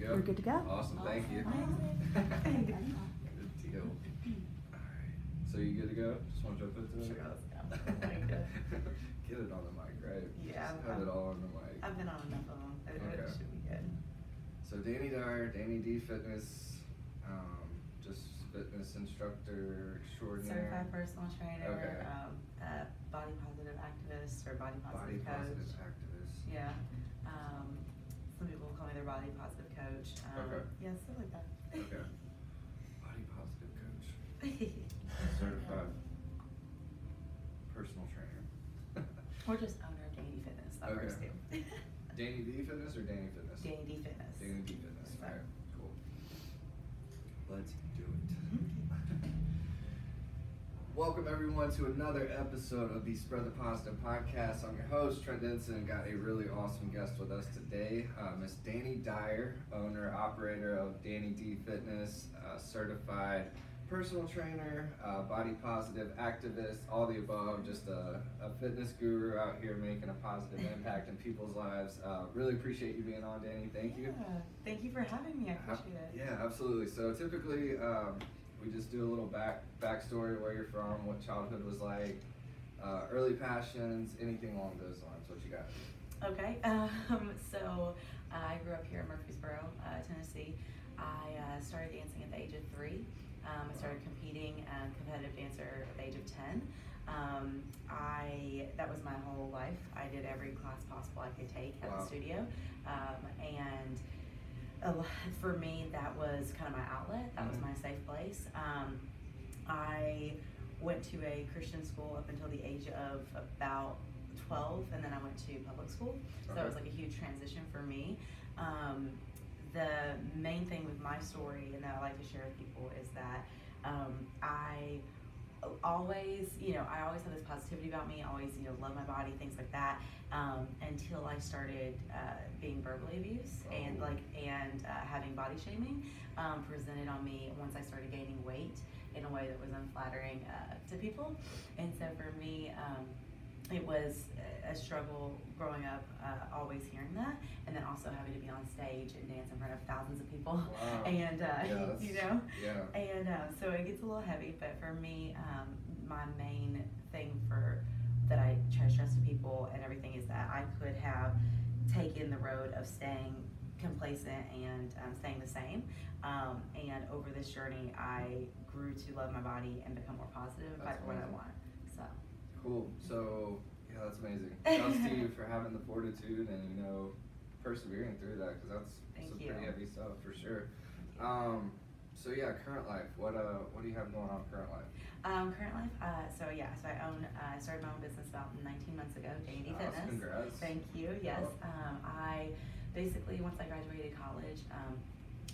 go. We're good to go. Awesome, thank you. Amazing. Good deal. Alright, so you good to go? Just want to jump into it? Sure, let's go. Get it on the mic, right? Yeah, Just have it all on the mic. I've been on enough of them. It should be good. So Dani Dyer, Dani D Fitness, just fitness instructor extraordinaire. Certified personal trainer, Okay. body positive activist or body Body positive coach. positive activist. Yeah. Some people call me their body positive coach. Okay. Yeah, stuff like that. Okay. Body positive coach. Certified personal trainer. Or just owner of Dani D Fitness. That works Okay. too. Dani D Fitness or Dani Fitness? Dani D Fitness. Dani D Fitness. So. Alright, cool. Let's do it. Welcome everyone to another episode of the Spread the Positive Podcast. I'm your host, Trent Denson. Got a really awesome guest with us today, Miss Dani Dyer, owner, operator of Dani D Fitness, certified personal trainer, body positive activist, all the above, just a fitness guru out here making a positive impact in people's lives. Really appreciate you being on, Dani. Thank you. Yeah, thank you for having me. I appreciate it. Yeah, absolutely. So typically, we just do a little backstory, where you're from, what childhood was like, early passions, anything along those lines. What you got? Okay, so I grew up here in Murfreesboro, Tennessee. I started dancing at the age of 3. I started competing, competitive dancer at the age of 10. That was my whole life. I did every class possible I could take at the studio, and for me, that was kind of my outlet. That was my safe place. I went to a Christian school up until the age of about 12, and then I went to public school. So that was like a huge transition for me. The main thing with my story, and that I like to share with people, is that I always have this positivity about me. I always, love my body, things like that, until I started being verbally abused and having body shaming presented on me once I started gaining weight in a way that was unflattering to people. And so for me, it was a struggle growing up, always hearing that, and then also having to be on stage and dance in front of thousands of people. Wow. And Yeah. and so it gets a little heavy. But for me, my main thing that I try to stress to people and everything is that I could have taken the road of staying complacent and staying the same. And over this journey, I grew to love my body and become more positive about what I want. So. Cool. So, yeah, that's amazing. Shouts to you for having the fortitude and, persevering through that, because that's some pretty heavy stuff for sure. So yeah, current life. What do you have going on current life? Current life. So I started my own business about 19 months ago, Dani D Fitness. Congrats. Thank you. Yes. I basically, once I graduated college,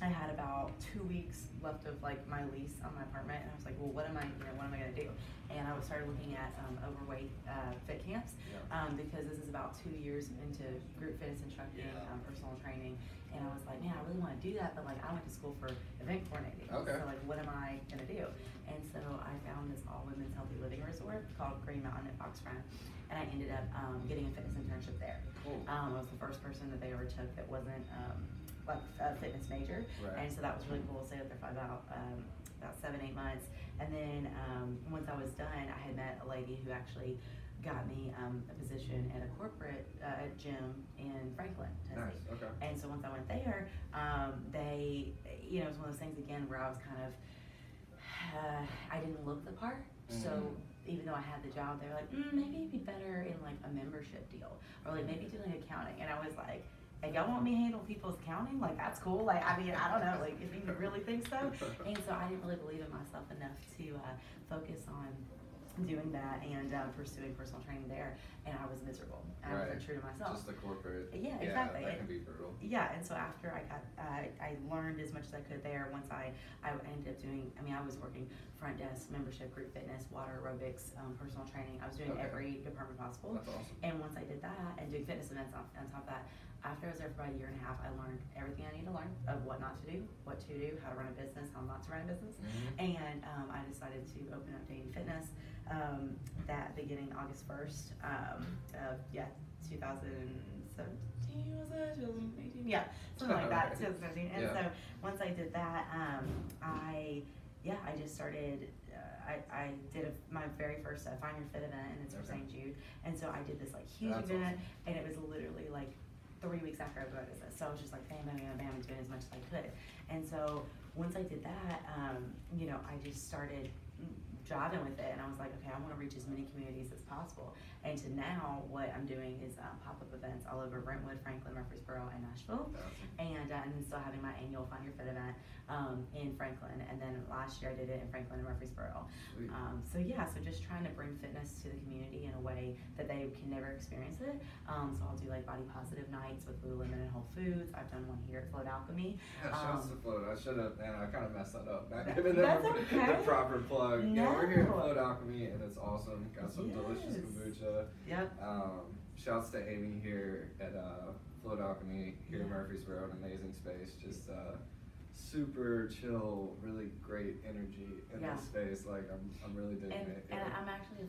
I had about 2 weeks left of my lease on my apartment, and I was like, well, what am I gonna do? And I started looking at overweight fit camps, because this is about 2 years into group fitness instructing, personal training, and I was like, man, I really want to do that, but I went to school for event coordinating. Okay. So what am I gonna do? And so I found this all women's healthy living resort called Green Mountain at Foxfront, and I ended up getting a fitness internship there. Cool. I was the first person that they ever took that wasn't a fitness major, and so that was really cool. Stayed up there for about 7-8 months, and then once I was done, I had met a lady who actually got me a position at a corporate gym in Franklin, Tennessee. Nice. Okay. And so once I went there, it was one of those things again where I was kind of I didn't look the part. So even though I had the job, they were like, maybe it'd be better in a membership deal, or maybe doing accounting. And I was like, if y'all want me to handle people's accounting, that's cool. I don't know, if you really think so. And so I didn't really believe in myself enough to focus on doing that and pursuing personal training there. And I was miserable. I wasn't true to myself. Just the corporate. Yeah, exactly. That can be brutal. Yeah, and so after I learned as much as I could there. Once I ended up doing, I was working front desk, membership, group fitness, water aerobics, personal training. I was doing every department possible. That's awesome. And once I did that and doing fitness events on top of that, after I was there for about 1.5 years, I learned everything I need to learn of what not to do, what to do, how to run a business, how not to run a business. And I decided to open up Dani Fitness that beginning August 1st of 2017, was it? 2018? Yeah, something like that, 2017. And so once I did that, I just started, I did my very first Find Your Fit event, and it's for St. Jude. And so I did this like huge event, and it was literally like 3 weeks after I opened my business. So I was just like, bam, bam, bam, bam, doing as much as I could. And so once I did that, I just started driving with it, and I was like, okay, I want to reach as many communities as possible. And to now, what I'm doing is pop-up events all over Brentwood, Franklin, Murfreesboro, and Nashville. And then still having my annual Find Your Fit event in Franklin, and then last year I did it in Franklin and Murfreesboro. So just trying to bring fitness to the community in a way that they can never experience it. So I'll do like body positive nights with Lululemon and Whole Foods. I've done one here at Float Alchemy. Yeah, shouts to Float. I should have, man, I kind of messed that up. Not giving them the proper plug. No. Yeah, we're here at Float Alchemy, and it's awesome. Got some delicious kombucha. Yep. Shouts to Amy here at Float Alchemy here in Murfreesboro, an amazing space. Just super chill, really great energy in this space. Like I'm really digging it. And I'm actually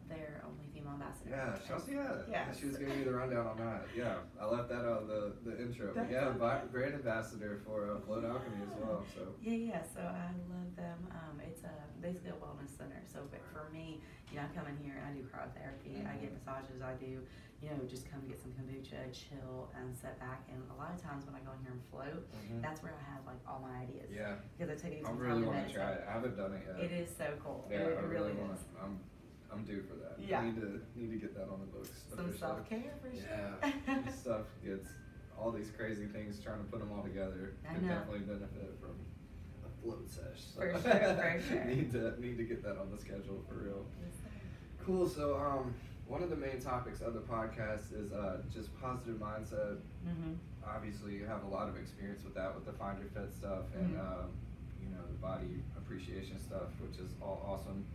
their only female ambassador. Yeah, Chelsea. Yeah. She was giving me the rundown on that. Yeah, I left that out of the intro. But yeah, brand ambassador for Float Alchemy as well. So So I love them. It's basically a wellness center. So for me, I come in here and I do cryotherapy. I get massages. I do. Just come get some kombucha, chill, and sit back. And a lot of times when I go in here and float, that's where I have like all my ideas. Yeah. Because I take it. I really want to try it. I haven't done it yet. It is so cool. Yeah, it really want is. I'm due for that. Yeah. I need to get that on the books. Some self-care for sure. Yeah. Stuff gets all these crazy things. Trying to put them all together could definitely benefit from a float sesh. So For sure. need to get that on the schedule for real. Yes, cool. So one of the main topics of the podcast is just positive mindset. Obviously, you have a lot of experience with that, with the Find Your Fit stuff and the body appreciation stuff, which is all awesome.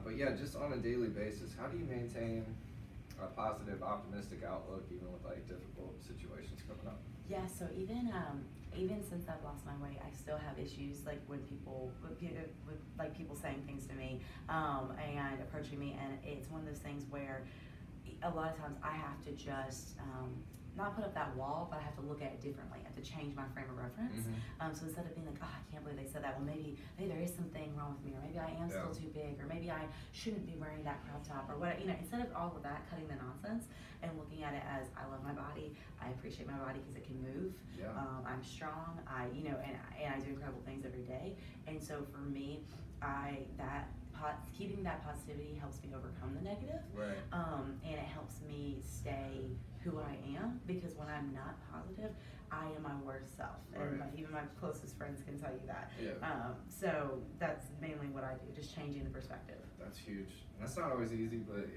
But yeah, just on a daily basis, how do you maintain a positive, optimistic outlook even with like difficult situations coming up? Yeah, so even since I've lost my weight, I still have issues like with people saying things to me and approaching me, and it's one of those things where a lot of times I have to just not put up that wall, but I have to look at it differently. I have to change my frame of reference. So instead of being like, I can't believe they said that, well, maybe there is something wrong with me, or maybe I am still too big, or maybe I shouldn't be wearing that crop top, or what, instead of all of that, cutting the nonsense and looking at it as, I love my body, I appreciate my body because it can move, I'm strong, and I do incredible things every day. And so for me, keeping that positivity helps me overcome the negative, and it helps me stay who I am, because when I'm not positive, I am my worst self, and even my closest friends can tell you that. So that's mainly what I do, just changing the perspective. That's huge. That's not always easy, but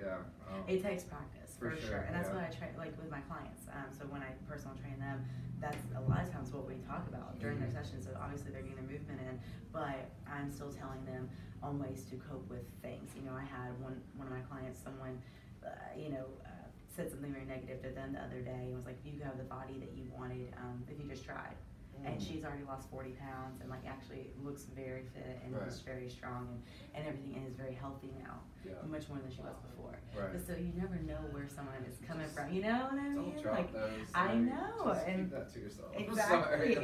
it takes practice for sure. And that's what I try, like with my clients. So when I personal train them, that's a lot of times what we talk about during their sessions. So obviously they're getting their movement in, but I'm still telling them on ways to cope with things. I had one of my clients, someone, said something very negative to them the other day and was like, you have the body that you wanted if you just tried. And she's already lost 40 pounds and like actually looks very fit and is very strong and everything, and is very healthy now, much more than she was before. But so you never know where someone is coming from, you know what I mean? Don't drop those. I know. Just keep that to yourself. Exactly.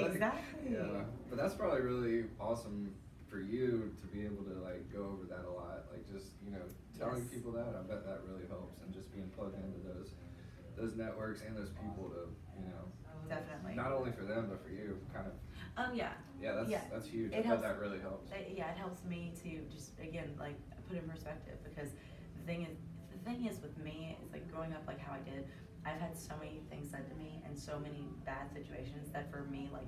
Yeah, but that's probably really awesome for you to be able to like go over that a lot, like just telling people that. I bet that really helps, and just being plugged into those networks and those people to definitely, not only for them but for you, kind of. That's huge. I bet that really helps. It helps me to just again like put in perspective, because the thing is with me, it's like growing up like how I did. I've had so many things said to me and so many bad situations that for me, like,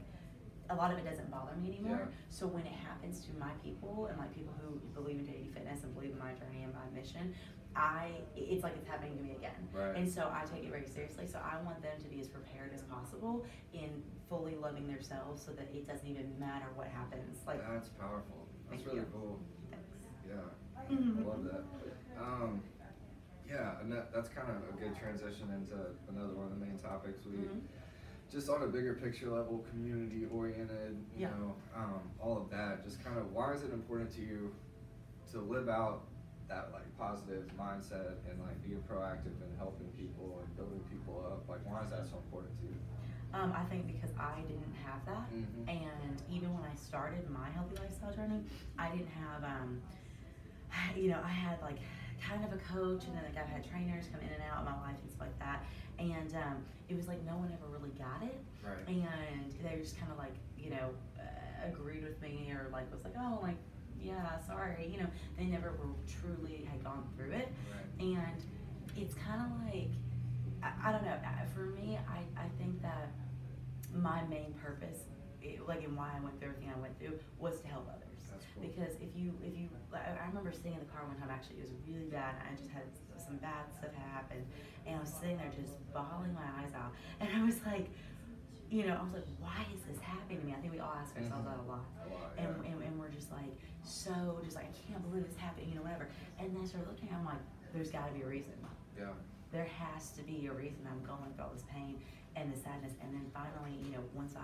a lot of it doesn't bother me anymore. So when it happens to my people and like people who believe in Dani D Fitness and believe in my journey and my mission, it's like it's happening to me again. And so I take it very seriously. So I want them to be as prepared as possible in fully loving themselves, so that it doesn't even matter what happens. Like, that's powerful. That's really cool. Thanks. Yeah, I love that. And that's kind of a good transition into another one of the main topics. We just on a bigger picture level, community oriented, you know, all of that. Just kind of, why is it important to you to live out that like positive mindset and like being proactive and helping people and building Why is that so important to you? I think because I didn't have that, and even when I started my healthy lifestyle journey, I didn't have, I had like kind of a coach, and then like I've had trainers come in and out of my life and stuff like that, and it was like no one ever really got it, right. And they were just kind of like, agreed with me, or like was like, oh, like, yeah, sorry, they never were truly had gone through it, right. And it's kind of like, I don't know, for me, I think that my main purpose, and why I went through everything I went through, was to help others. That's cool. Because if you, I remember sitting in the car one time, actually, it was really bad, I just had some bad stuff happen, and I was sitting there just bawling my eyes out, and I was like, I was like, why is this happening to me? I think we all ask ourselves that a lot. Yeah. And we're just like, I can't believe this happened, whatever. And then I started looking, I'm like, there's got to be a reason. Yeah. There has to be a reason I'm going through all this pain and the sadness. And then finally, once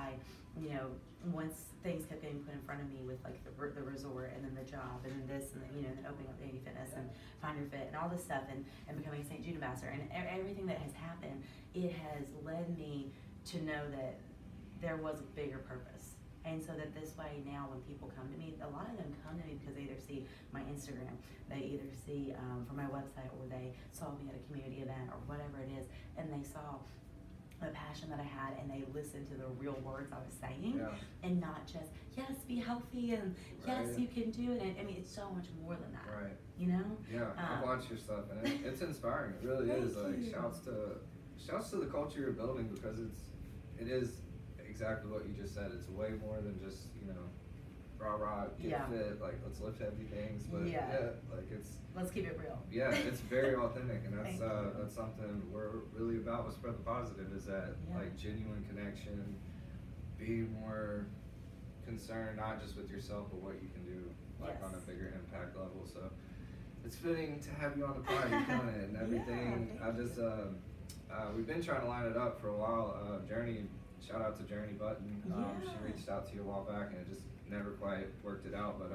things kept getting put in front of me with like the resort, and then the job, and then this, and then, then opening up Dani D Fitness and Find Your Fit and all this stuff, and becoming a St. Jude ambassador, and everything that has happened, it has led me to know that there was a bigger purpose. And so that this way now when people come to me, a lot of them come to me because they either see my Instagram, they either see from my website, or they saw me at a community event or whatever it is, and they saw a passion that I had, and they listened to the real words I was saying, and not just, yes, be healthy, and yes, you can do it. And I mean, it's so much more than that. Right. Yeah, I watch your stuff, and it's inspiring. It really is. Like, shouts to the culture you're building, because it is exactly what you just said. It's way more than just, rah, get fit, like, let's lift heavy things, but like, let's keep it real. Yeah, it's very authentic, and that's something we're really about with Spread the Positive, is that like genuine connection, being more concerned not just with yourself, but what you can do, like, on a bigger impact level. So it's fitting to have you on the pod. You're killing it and everything. I just we've been trying to line it up for a while. Journey, shout out to Journey Button. She reached out to you a while back, and it just never quite worked it out. But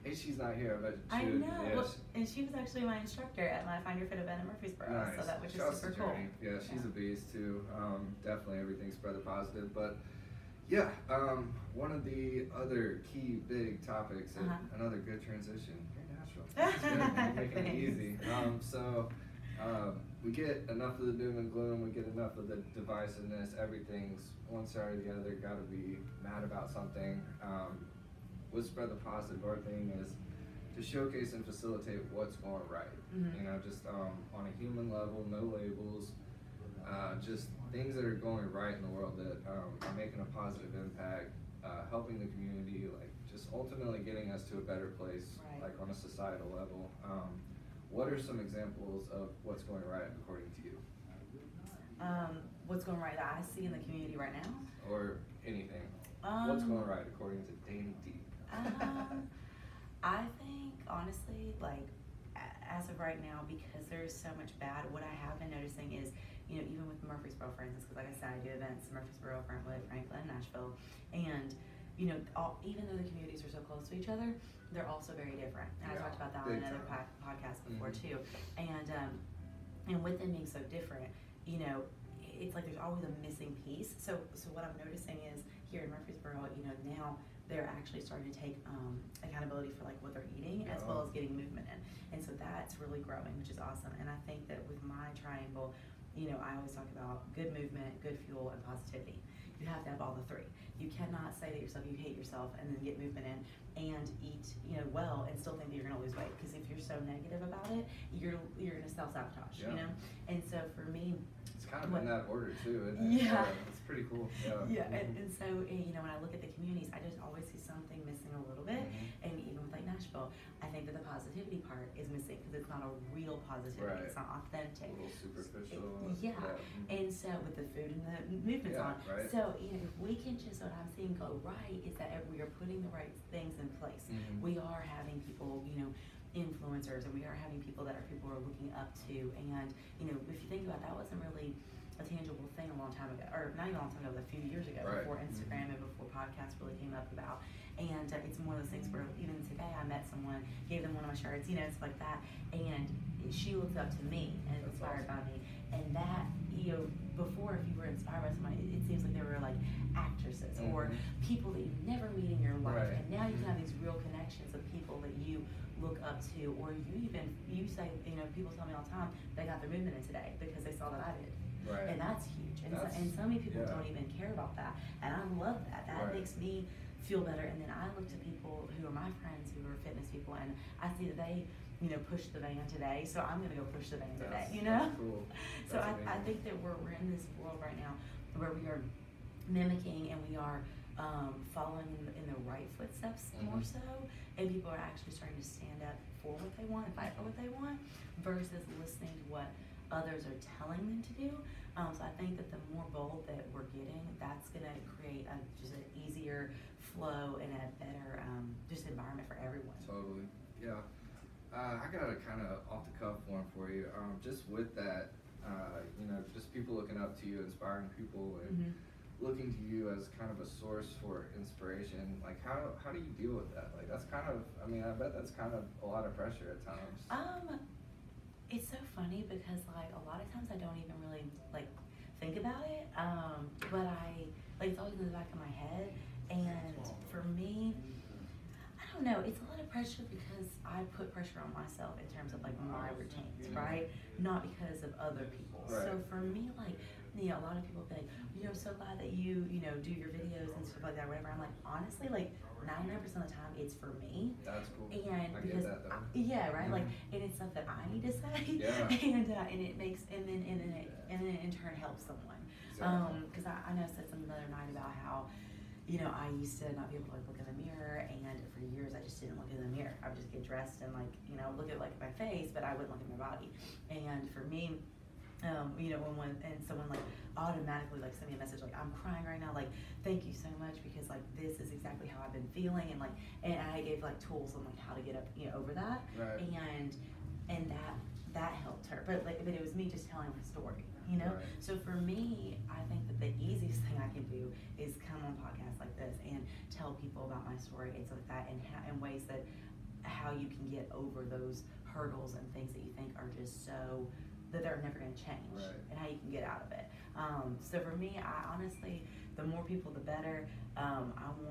hey, she's not here, but I know. Well, and she was actually my instructor at my Find Your Fit event in Murfreesboro. Nice. So that was Shouts just super to cool. Journey. Yeah, she's a beast too. Definitely everything Spread the Positive. But yeah, one of the other key big topics, and another good transition. You're natural. That's good, man. You're making it easy. We get enough of the doom and gloom, we get enough of the divisiveness, everything's one side or the other, gotta be mad about something. With Spread the Positive, our thing is to showcase and facilitate what's going right. Just on a human level, no labels, just things that are going right in the world that are making a positive impact, helping the community, like just ultimately getting us to a better place, like on a societal level. What are some examples of what's going right according to you? What's going right that I see in the community right now? Or anything. What's going right according to Dani D? I think, honestly, like, as of right now, because there's so much bad, what I have been noticing is, even with Murfreesboro, for instance, because like I said, I do events in Murfreesboro, Brentwood, Franklin, Nashville, and, even though the communities are so close to each other, they're also very different. And I talked about that on another podcast before too. And with them being so different, it's like there's always a missing piece. So what I'm noticing is here in Murfreesboro, now they're actually starting to take accountability for like what they're eating, as well as getting movement in. And so that's really growing, which is awesome. And I think that with my triangle, I always talk about good movement, good fuel, and positivity. You have to have all the three. You cannot say to yourself you hate yourself and then get movement in and eat, well, and still think that you're going to lose weight. Because if you're so negative about it, you're going to self-sabotage, And so for me, it's kind of in that order too, isn't it? Yeah. It's pretty cool. And so, when I look at the communities, I just always see something missing a little bit. And even with like Nashville, I think that the positivity part is missing because it's not a real positivity. It's not authentic. A little superficial. And so with the food and the movements on. So, if we can just, what I'm seeing go right is that we are putting the right things in place. We are having people, influencers, and we are having people that people are looking up to. And, if you think about it, that wasn't really a tangible thing a long time ago, or not even a long time ago, but a few years ago, before Instagram and before podcasts really came up about. And it's one of those things where even today I met someone, gave them one of my shirts, it's like that, and she looked up to me and inspired by me. And that, before, if you were inspired by somebody, it seems like they were like actresses or people that you never meet in your life, and now you can have these real connections of people that you look up to, or you say, you know, people tell me all the time they got their movement in today because they saw that I did. Right. And that's huge. And so many people don't even care about that. And I love that. That makes me feel better. And then I look to people who are my friends who are fitness people, and I see that they, you know, push the van today, so I'm gonna go push the van today, you know? That's cool. So I think that we're in this world right now where we are mimicking and we are following in the right footsteps more so, and people are actually starting to stand up for what they want and fight for what they want versus listening to what others are telling them to do. So I think that the more bold that we're getting, that's going to create just an easier flow and a better just environment for everyone. Totally, yeah. I got a kind of off the cuff one for you. Just with that, you know, just people looking up to you, inspiring people, and looking to you as kind of a source for inspiration. Like, how do you deal with that? Like, that's kind of, I mean, I bet that's kind of a lot of pressure at times. It's so funny because like a lot of times I don't even really like think about it, but it's always in the back of my head. And for me, I don't know, it's a lot of pressure because I put pressure on myself in terms of like my routines, right? Not because of other people. Right. So for me, like, you know, a lot of people think, you know, so glad that you know, do your videos and stuff like that, whatever. I'm like, honestly, like 99% of the time it's for me. That's cool. And I because get that though. yeah, right. Like, and it's stuff that I need to say. Yeah. And it makes and then it in turn helps someone. Because I know I said something the other night about how, you know, I used to not be able to like look in the mirror, and for years I just didn't look in the mirror. I would just get dressed and like, you know, look at like my face, but I wouldn't look at my body. And for me, you know, when someone like automatically like sent me a message like, I'm crying right now, like thank you so much because like this is exactly how I've been feeling, and I gave like tools on like how to get up, you know, over that, and that helped her. But it was me just telling her story, you know. So for me, I think that the easiest thing I can do is come on podcasts like this and tell people about my story and stuff like that, and in ways that how you can get over those hurdles and things that you think are just so that they're never going to change, and how you can get out of it. So for me, I honestly, the more people, the better. I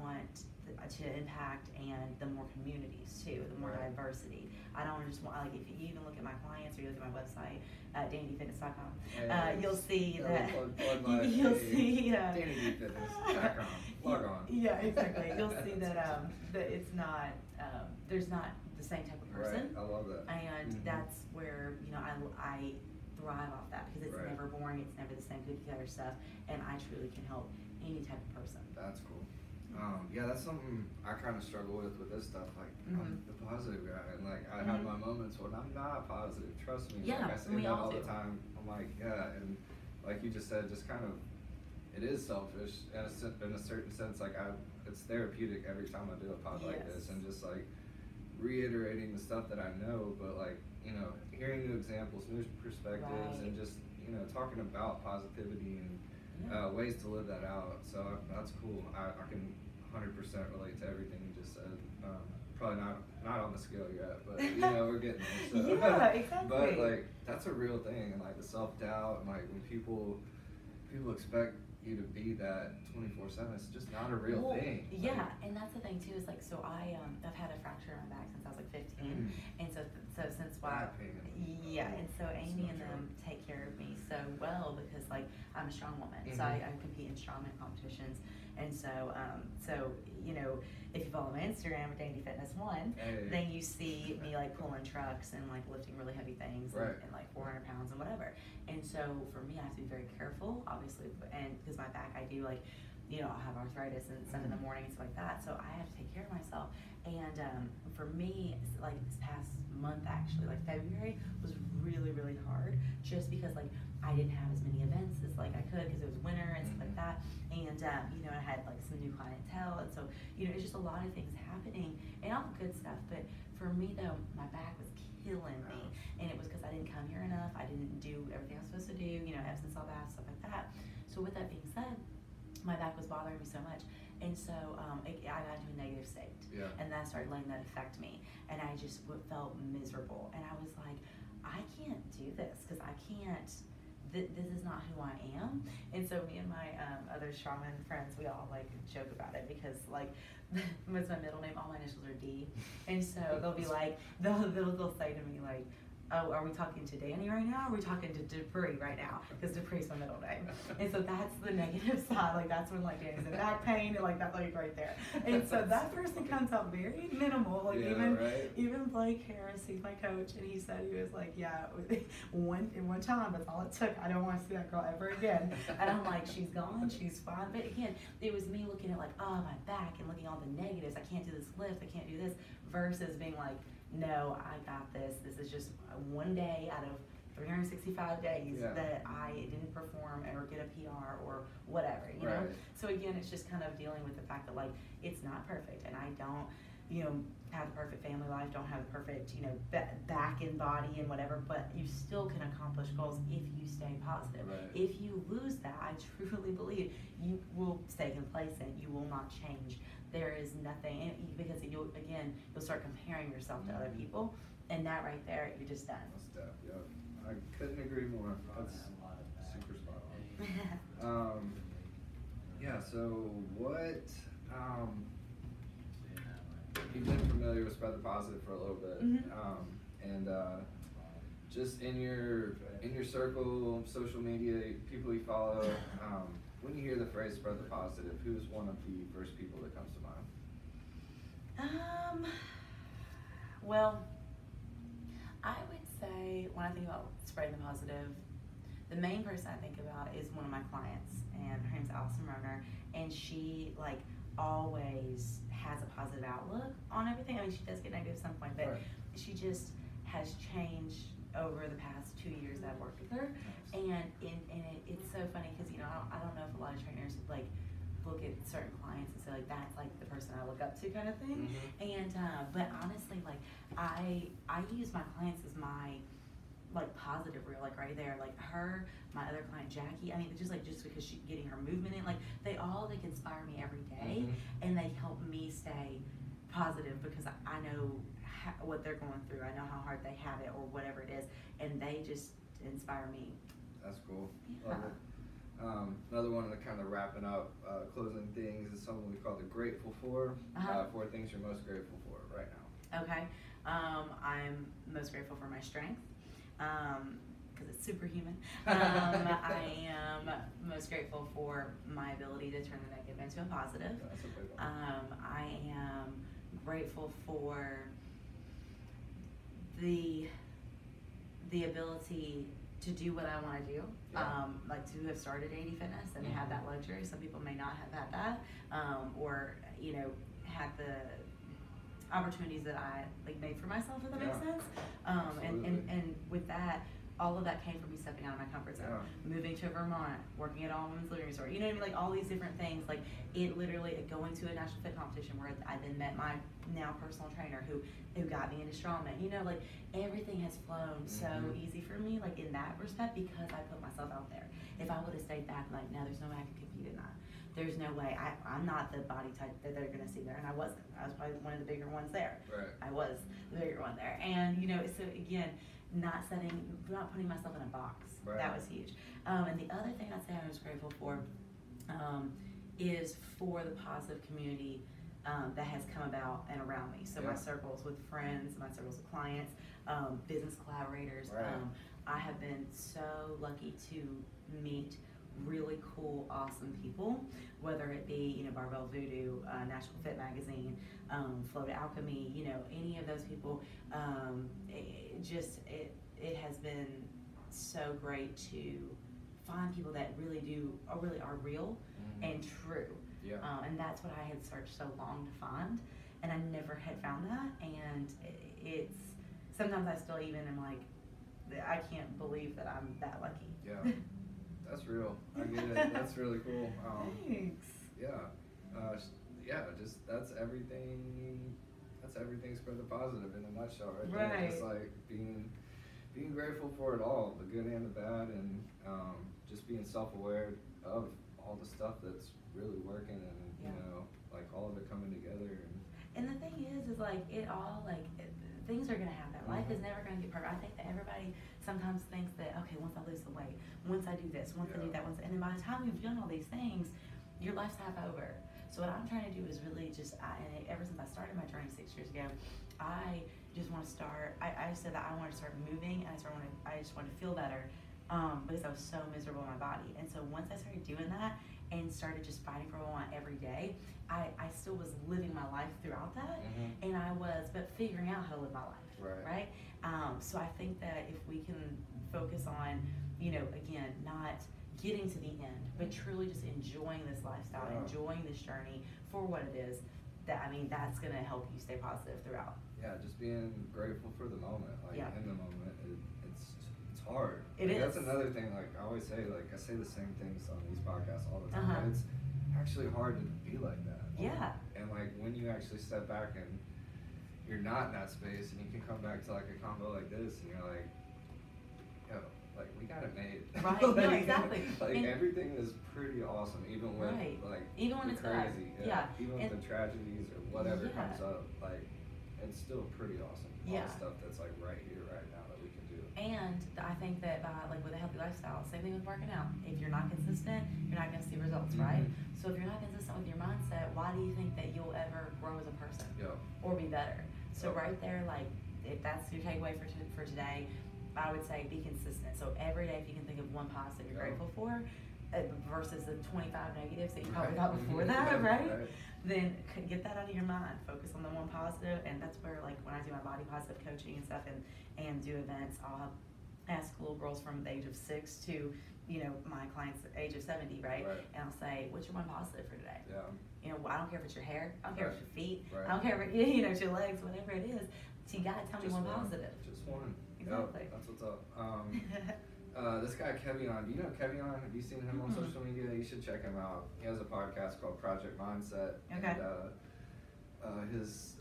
want to impact, and the more communities too, the more diversity. I don't just want, like, if you even look at my clients or you look at my website, DaniDFitness.com, you'll see that, you'll see, DaniDFitness.com, log on. Yeah, exactly. You'll see that, that it's not, there's not the same type of person. I love that. And that's where, you know, I thrive off that because it's never boring, it's never the same cookie cutter stuff, and I truly can help any type of person. That's cool. Yeah, that's something I kind of struggle with this stuff. Like, I'm the positive guy, and like I have my moments when I'm not positive. Trust me. Yeah, like, I say that all the time. I'm like, yeah, and like you just said, just kind of, it is selfish in a certain sense. Like it's therapeutic every time I do a pod like this, and just like reiterating the stuff that I know, but like, you know, hearing new examples, new perspectives, and just, you know, talking about positivity and ways to live that out. So that's cool. I can 100% relate to everything you just said. Probably not on the scale yet, but you know, we're getting there. So. Yeah, exactly. But like, that's a real thing, and like the self-doubt, and like when people expect you to be that 24/7, it's just not a real thing. Yeah, like, and that's the thing too. Is like, so I've had a fracture in my back since I was like 15, and so since and so Amy and them take care of me so well because like I'm a strong woman, so I compete in strongman competitions, and so you know, if you follow my Instagram at Dani D Fitness 1, then you see me like pulling trucks and like lifting really heavy things and like 400 pounds and whatever. And so for me, I have to be very careful, obviously, and because my back, I do like, you know, I'll have arthritis and stuff in the morning and stuff like that. So I have to take care of myself. And for me, like this past month, actually, like February was really, really hard just because like I didn't have as many events as like I could because it was winter and stuff like that. And, you know, I had like some new clientele. And so, you know, it's just a lot of things happening and all the good stuff. But for me though, my back was killing me. And it was because I didn't come here enough. I didn't do everything I was supposed to do, you know, Epsom salt baths, stuff like that. So with that being said, my back was bothering me so much. And so I got into a negative state. And that started letting that affect me. And I just felt miserable. And I was like, I can't do this because I can't this is not who I am. And so me and my other strongman friends, we all like joke about it because like what's my middle name? All my initials are D, and so they'll be like they'll say to me like, oh, are we talking to Dani right now? Or are we talking to Dupree right now? Because Dupree's my middle name. And so that's the negative side. Like that's when like Dani's in back pain and like that like right there. And so that person comes out very minimal. Like even Blake Harris, he's my coach, and he said he was like, yeah, one time, that's all it took. I don't want to see that girl ever again. And I'm like, she's gone, she's fine. But again, it was me looking at like, oh, my back and looking at all the negatives. I can't do this lift, I can't do this, versus being like, no, I got this. This is just one day out of 365 days that I didn't perform or get a PR or whatever, you know? So again, it's just kind of dealing with the fact that like, it's not perfect, and I don't, you know, have a perfect family life, don't have a perfect, you know, back and body and whatever, but you still can accomplish goals if you stay positive. If you lose that, I truly believe you will stay complacent, you will not change. There is nothing, because you'll start comparing yourself to other people, and that right there, you're just done. That's yep. I couldn't agree more. That's super spot on. Yeah, so what, you've been familiar with Spread the Positive for a little bit, and just in your circle, social media, people you follow, when you hear the phrase Spread the Positive, who's one of the first people that comes to mind? Well, I would say when I think about spreading the positive, the main person I think about is one of my clients, and her name's Allison Roner, and she like always has a positive outlook on everything. I mean, she does get negative at some point, but she just has changed over the past 2 years that I've worked with her. And it's so funny because, you know, I don't know if a lot of trainers like look at certain clients and say like, that's like the person I look up to kind of thing. And but honestly, like I use my clients as my like positive reel, like right there, like her, my other client Jackie. I mean, just because she's getting her movement in, like they inspire me every day, and they help me stay positive because I know what they're going through. I know how hard they have it or whatever it is, and they just inspire me. That's cool. Love it. Another one of the kind of wrapping up, closing things is something we call the grateful for. 4 things you're most grateful for right now. Okay. I'm most grateful for my strength, because it's superhuman. I am most grateful for my ability to turn the negative into a positive. That's a big one. I am grateful for the ability to do what I want to do, like to have started Dani D Fitness and have that luxury. Some people may not have had that, or you know, had the opportunities that I like made for myself, if that makes sense. And with that, all of that came from me stepping out of my comfort zone, moving to Vermont, working at All Women's Living Resort. You know what I mean? Like all these different things. Like it literally going to a national fit competition where I then met my now personal trainer who got me into strongman. You know, like everything has flown so easy for me, like in that respect, because I put myself out there. If I would have stayed back, like no, there's no way I could compete in that. There's no way. I'm not the body type that they're gonna see there, and I wasn't. I was probably one of the bigger ones there. I was the bigger one there, and you know, so again, not putting myself in a box. That was huge. And the other thing I'd say I was grateful for is for the positive community that has come about and around me. So my circles with friends, my circles with clients, business collaborators. I have been so lucky to meet really cool, awesome people, whether it be, you know, Barbell Voodoo, National Fit Magazine, Flow to Alchemy, you know, any of those people. It has been so great to find people that really are real and true. And that's what I had searched so long to find, and I never had found that. And it's sometimes I still even am like, I can't believe that I'm that lucky. That's real. I get it. That's really cool. Thanks. Just that's everything. That's everything Spread the Positive in a nutshell, right there. Just like being grateful for it all, the good and the bad, and just being self-aware of all the stuff that's really working, and you know, like all of it coming together. And the thing is like it all things are gonna happen. Life is never gonna get perfect. I think that everybody sometimes thinks that, okay, once I lose the weight, once I do this, once I do that, and then by the time you've done all these things, your life's half over. So what I'm trying to do is really just, and ever since I started my journey 6 years ago, I just want to start, I said that I want to start moving, and I just want to feel better, because I was so miserable in my body. And so once I started doing that and started just fighting for what I want every day, I still was living my life throughout that, and but figuring out how to live my life, right? So I think that if we can focus on, again, not getting to the end, but truly just enjoying this lifestyle, enjoying this journey for what it is, that's going to help you stay positive throughout. Yeah, just being grateful for the moment, in the moment, it's hard. It is. That's another thing, I always say, I say the same things on these podcasts all the time. It's actually hard to be like that. Yeah. And when you actually step back and you're not in that space, and you can come back to a combo like this, and you're like, yo, we got it made. Right. No, exactly. Everything is pretty awesome, even when even when it's crazy. Yeah. Even with the tragedies or whatever comes up, it's still pretty awesome. All the stuff that's right here, right now that we can do. And I think that with a healthy lifestyle, same thing with working out. If you're not consistent, you're not going to see results, right? So if you're not consistent with your mindset, why do you think that you'll ever grow as a person or be better? So right there, if that's your takeaway for today, I would say be consistent. So every day, if you can think of one positive you're grateful for, versus the 25 negatives that you probably thought before that, right? Then get that out of your mind. Focus on the one positive, and that's where when I do my body positive coaching and stuff, and do events, I'll ask little girls from the age of 6 to my clients at the age of 70, right? And I'll say, what's your one positive for today? I don't care if it's your hair, I don't care if it's your feet, I don't care if it's your legs, whatever it is. So you gotta tell me one positive. Just one. Exactly. That's what's up. This guy Kevion, do you know Kevion? Have you seen him on social media? You should check him out. He has a podcast called Project Mindset. Okay. And his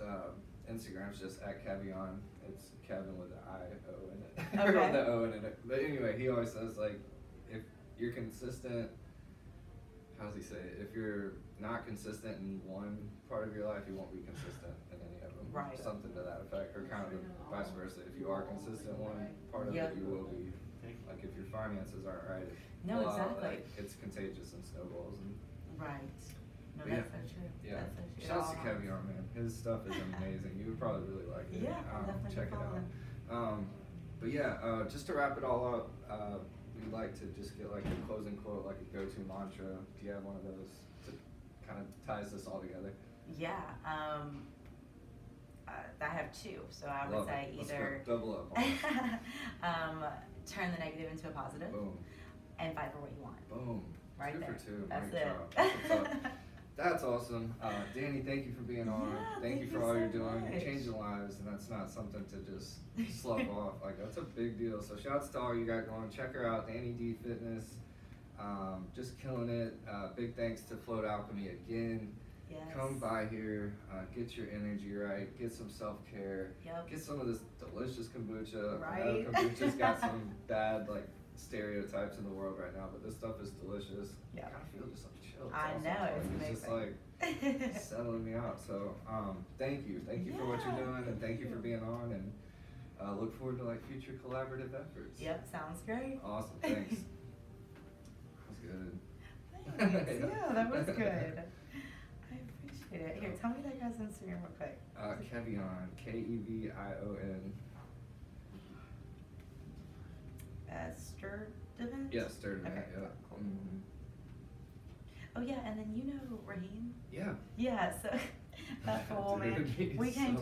Instagram's just at Kevion. It's Kevin with the I-O in it. Okay. The O in it. But anyway, he always says if you're consistent, how does he say it? If you're not consistent in one part of your life, you won't be consistent in any of them. Right. Something to that effect, or kind of vice versa. If you are consistent in one part of it, you will be. If your finances aren't right, exactly. It's contagious and snowballs. Right. No, that's so true. Yeah. That's so true. Shouts to Kevion, man. His stuff is amazing. You would probably really like it. Yeah, definitely check it out. But yeah, just to wrap it all up, we'd like to just get a closing quote, a go-to mantra. Do you have one of those to kind of ties this all together? Yeah. I have two. So I would say Let's either go. Double up. Turn the negative into a positive. Boom. And fight for what you want. Boom. Right 2 there. for 2. That's Great it. job. That's awesome. Dani, thank you for being on. Thank you for all you're doing. You're changing lives, and that's not something to just slough off. That's a big deal. So shouts to all you got going. Check her out, Dani D Fitness. Just killing it. Big thanks to Float Alchemy again. Yes. Come by here, get your energy right, get some self-care, get some of this delicious kombucha. Right. I know kombucha's got some bad stereotypes in the world right now, but this stuff is delicious. I kind of feel just chill. I know, it's amazing. It's just settling me out. So thank you for what you're doing, and thank you for being on, and look forward to future collaborative efforts. Yep, sounds great. Awesome, thanks. That was good. Thanks. Yeah, that was good. Here, tell me that guy's Instagram real quick. Kevion, Kevion. Sturdivant? Yeah, Sturdivant, okay. Yeah. Cool. Oh yeah, and then Raheem? Yeah. Yeah, so that fool, man. We came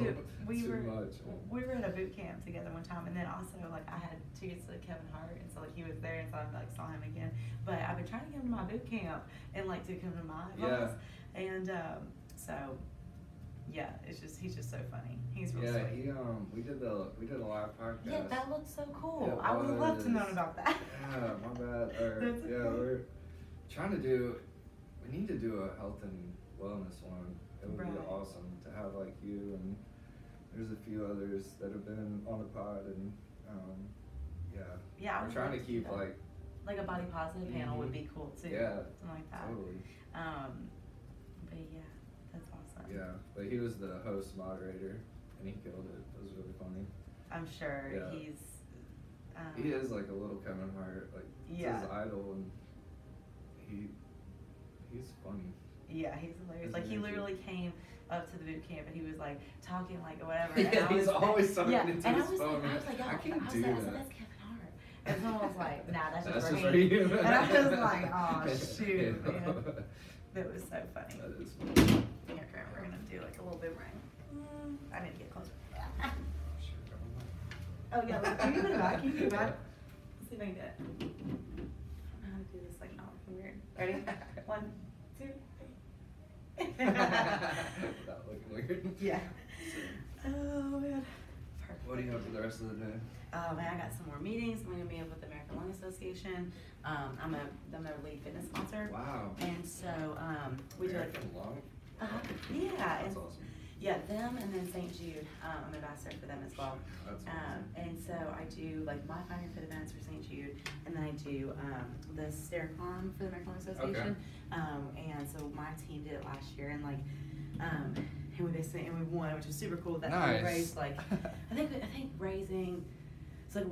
we were at a boot camp together one time, and then also I had tickets to Kevin Hart, and so he was there, and so I saw him again. But I've been trying to get him to my boot camp and to come to my class. And so yeah, he's just so funny. He's real sweet. Yeah, we did a live podcast. Yeah, that looked so cool. Yeah, I would have loved to know about that. Yeah, my bad. We're trying to do. We need to do a health and wellness one. It would be awesome to have you, and there's a few others that have been on the pod, and yeah. We're trying to keep a body positive panel would be cool too. Yeah, something like that. Totally. But yeah, that's awesome. Yeah, but he was the host moderator, and he killed it. It was really funny. I'm sure He is like a little Kevin Hart, like it's his idol, and he's funny. Yeah, he's hilarious. His Like he energy. literally came up to the boot camp and he was like talking like whatever. Yeah, and he's always talking into his phone. I was like, I can't do I that. said, that's Kevin Hart. And someone was like, nah, that's That's just just for for me. you. And I was like, oh shoot, Yeah. man. That was so funny. That is funny. Here, we're gonna do like a little bit right. I need to get closer. Oh yeah, like, can you put it back? Can you put it back? Let's see if I can do it. I don't know how to do this like not looking weird. Ready? 1, 2, 3. Without looking weird. Yeah. Oh man. Perfect. What do you have for the rest of the day? Oh man, I got some more meetings. I'm gonna be up with the American Lung Association. I'm their lead fitness sponsor. Wow. And so we do like American Lung? yeah. That's and, awesome. Yeah, them and then St. Jude. I'm an ambassador for them as well. That's awesome. And so I do like my Find Your Fit events for St. Jude, and then I do the Stericon for the American Lung Association. And so my team did it last year, and like, and we won, which was super cool. That we raised like, I think raising, it's like.